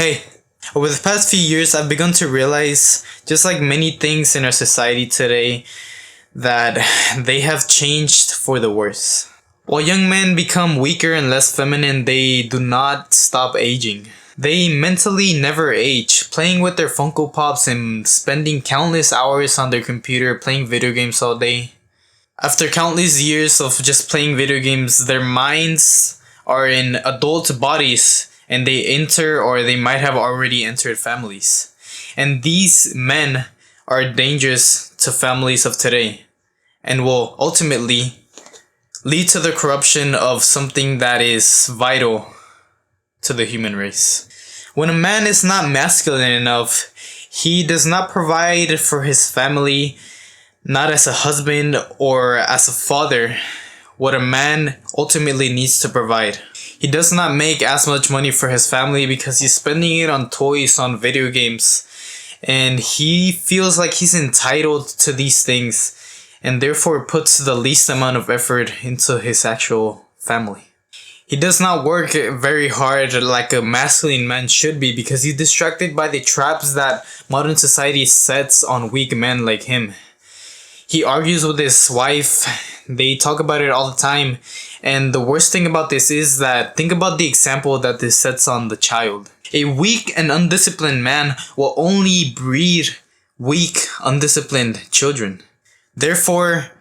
Hey, over the past few years, I've begun to realize, just like many things in our society today, that they have changed for the worse. While young men become weaker and less feminine, they do not stop aging. They mentally never age, playing with their Funko Pops and spending countless hours on their computer playing video games all day. After countless years of just playing video games, their minds are in adult bodies and they enter or they might have already entered families. And these men are dangerous to families of today and will ultimately lead to the corruption of something that is vital to the human race. When a man is not masculine enough, he does not provide for his family, not as a husband or as a father, what a man ultimately needs to provide. He does not make as much money for his family because he's spending it on toys, on video games, and he feels like he's entitled to these things and therefore puts the least amount of effort into his actual family. He does not work very hard like a masculine man should be because he's distracted by the traps that modern society sets on weak men like him. He argues with his wife, they talk about it all the time, and the worst thing about this is that think about the example that this sets on the child. A weak and undisciplined man will only breed weak, undisciplined children. Therefore,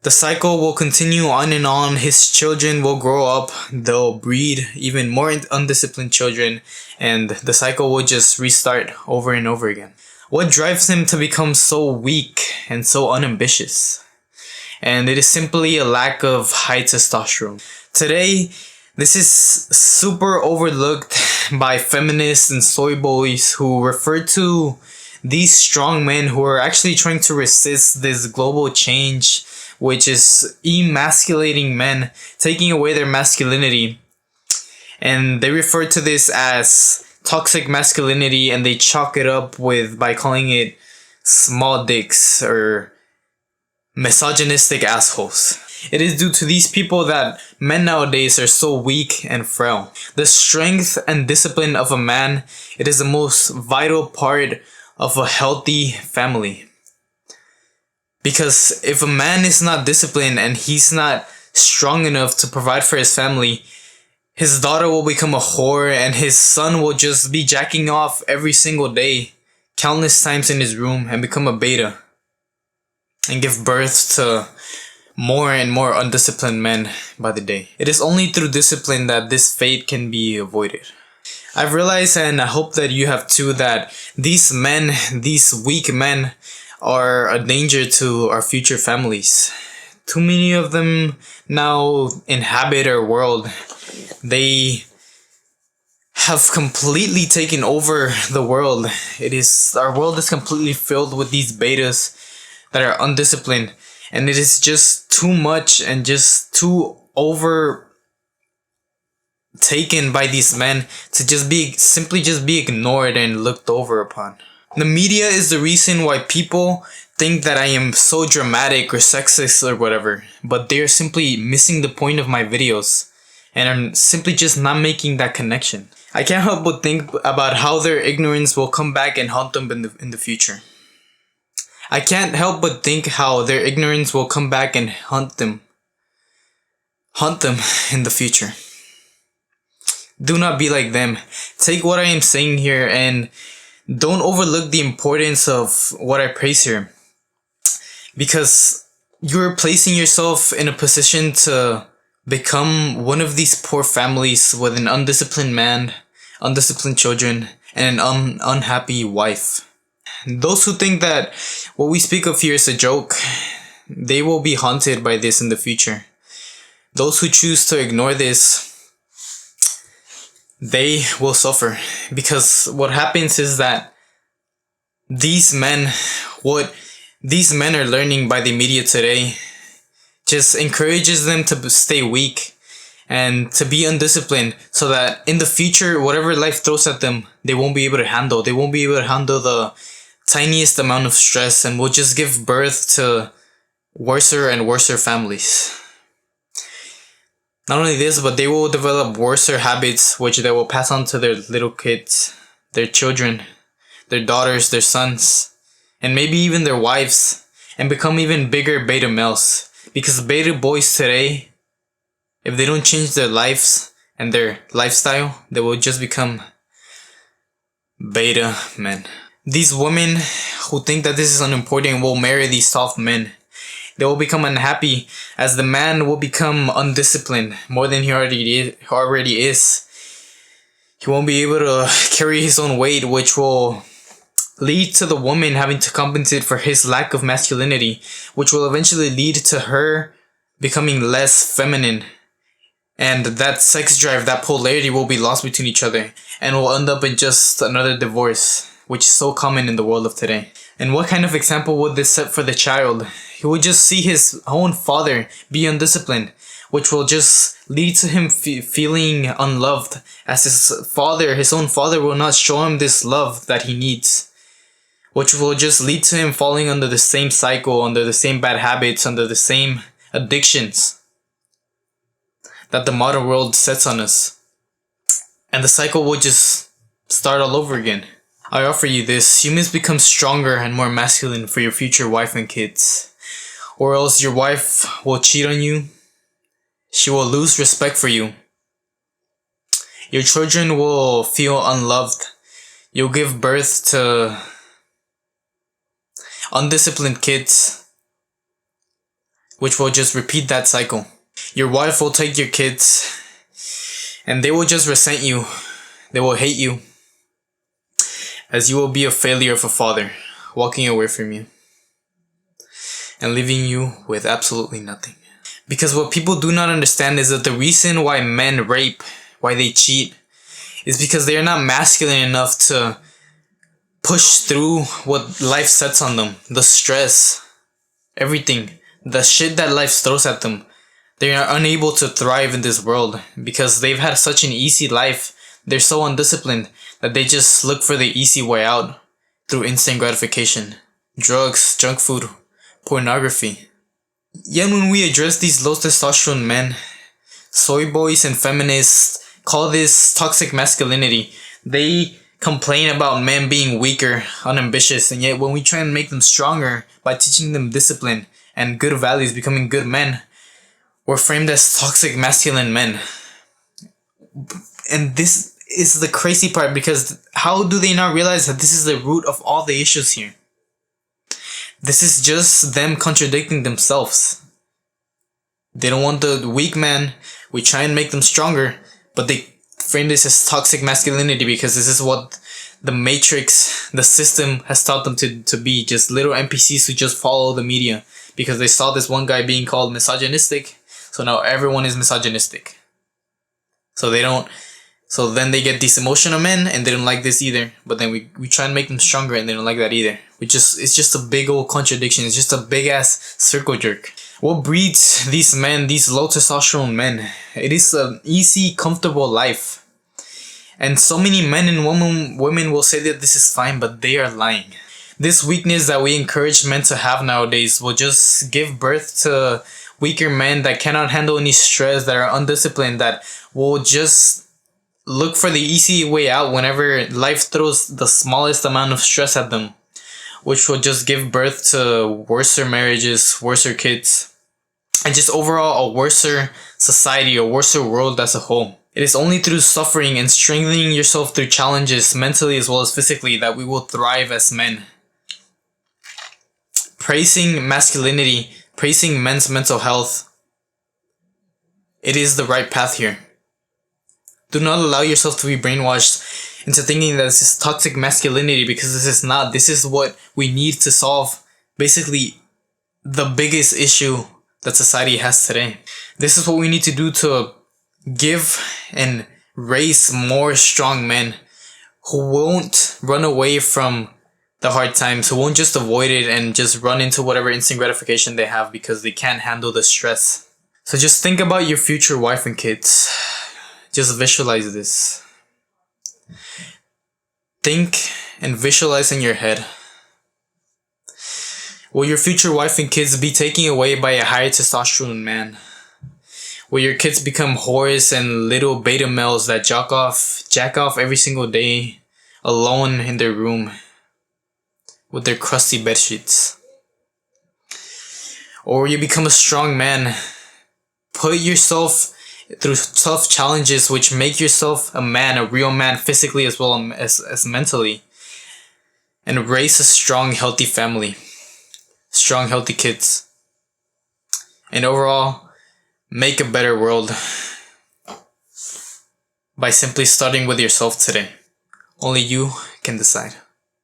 the cycle will continue on and on. His children will grow up, they'll breed even more undisciplined children, and the cycle will just restart over and over again. What drives him to become so weak and so unambitious? And it is simply a lack of high testosterone. Today, this is super overlooked by feminists and soy boys who refer to these strong men who are actually trying to resist this global change, which is emasculating men, taking away their masculinity. And they refer to this as toxic masculinity, and they chalk it up with by calling it small dicks or misogynistic assholes. It is due to these people that men nowadays are so weak and frail. The strength and discipline of a man, it is the most vital part of a healthy family. Because if a man is not disciplined and he's not strong enough to provide for his family, his daughter will become a whore and his son will just be jacking off every single day, countless times in his room, and become a beta and give birth to more and more undisciplined men by the day. It is only through discipline that this fate can be avoided. I've realized, and I hope that you have too, that these men, these weak men, are a danger to our future families. Too many of them now inhabit our world. They have completely taken over the world. Our world is completely filled with these betas that are undisciplined, and it is just too much and just too overtaken by these men to simply be ignored and looked over upon. The media is the reason why people think that I am so dramatic or sexist or whatever, but they're simply missing the point of my videos, and I'm simply just not making that connection. I can't help but think about how their ignorance will come back and haunt them in the future. I can't help but think how their ignorance will come back and haunt them in the future. Do not be like them. Take what I am saying here and don't overlook the importance of what I praise here. Because you're placing yourself in a position to become one of these poor families with an undisciplined man, undisciplined children, and an unhappy wife. Those who think that what we speak of here is a joke, they will be haunted by this in the future. Those who choose to ignore this, they will suffer. Because what happens is that what these men are learning by the media today just encourages them to stay weak and to be undisciplined, so that in the future, whatever life throws at them, they won't be able to handle. They won't be able to handle the tiniest amount of stress and will just give birth to worser and worser families. Not only this, but they will develop worser habits which they will pass on to their little kids their children, their daughters, their sons, and maybe even their wives, and become even bigger beta males. Because beta boys today, if they don't change their lives and their lifestyle, they will just become beta men. These women who think that this is unimportant will marry these soft men. They will become unhappy as the man will become undisciplined more than he already is. He won't be able to carry his own weight, which will lead to the woman having to compensate for his lack of masculinity, which will eventually lead to her becoming less feminine. And that sex drive, that polarity will be lost between each other and will end up in just another divorce, which is so common in the world of today. And what kind of example would this set for the child? He would just see his own father be undisciplined, which will just lead to him feeling unloved, as his own father will not show him this love that he needs, which will just lead to him falling under the same cycle, under the same bad habits, under the same addictions that the modern world sets on us. And the cycle will just start all over again. I offer you this: you must become stronger and more masculine for your future wife and kids, or else your wife will cheat on you. She will lose respect for you. Your children will feel unloved. You'll give birth to undisciplined kids, which will just repeat that cycle. Your wife will take your kids and they will just resent you. They will hate you, as you will be a failure of a father, walking away from you and leaving you with absolutely nothing. Because what people do not understand is that the reason why men rape, why they cheat, is because they are not masculine enough to push through what life sets on them. The stress, everything, the shit that life throws at them. They are unable to thrive in this world because they've had such an easy life. They're so undisciplined that they just look for the easy way out through instant gratification, drugs, junk food, pornography. Yet when we address these low testosterone men, soy boys and feminists call this toxic masculinity. They complain about men being weaker, unambitious, and yet when we try and make them stronger by teaching them discipline and good values, becoming good men, we're framed as toxic masculine men. And this is the crazy part, because how do they not realize that this is the root of all the issues here? This is just them contradicting themselves. They don't want the weak man. We try and make them stronger, but they frame this as toxic masculinity because this is what the matrix, the system, has taught them to be. Just little NPCs who just follow the media because they saw this one guy being called misogynistic, so now everyone is misogynistic. So then they get these emotional men and they don't like this either. But then we try and make them stronger and they don't like that either. It's just a big old contradiction. It's just a big ass circle jerk. What breeds these men, these low testosterone men? It is an easy, comfortable life. And so many men and women will say that this is fine, but they are lying. This weakness that we encourage men to have nowadays will just give birth to weaker men that cannot handle any stress, that are undisciplined, that will just look for the easy way out whenever life throws the smallest amount of stress at them, which will just give birth to worser marriages, worser kids, and just overall a worser society, a worser world as a whole. It is only through suffering and strengthening yourself through challenges, mentally as well as physically, that we will thrive as men. Praising masculinity, praising men's mental health, it is the right path here. Do not allow yourself to be brainwashed into thinking that this is toxic masculinity, because this is not. This is what we need to solve basically the biggest issue that society has today. This is what we need to do to give and raise more strong men who won't run away from the hard times, who won't just avoid it and just run into whatever instant gratification they have because they can't handle the stress. So just think about your future wife and kids. Just visualize this. Think and visualize in your head. Will your future wife and kids be taken away by a higher testosterone man? Will your kids become whores and little beta males that jack off every single day, alone in their room with their crusty bed sheets. Or you become a strong man. Put yourself through tough challenges which make yourself a man, a real man, physically as well as mentally. And raise a strong, healthy family. Strong, healthy kids. And overall, make a better world by simply starting with yourself today. Only you can decide.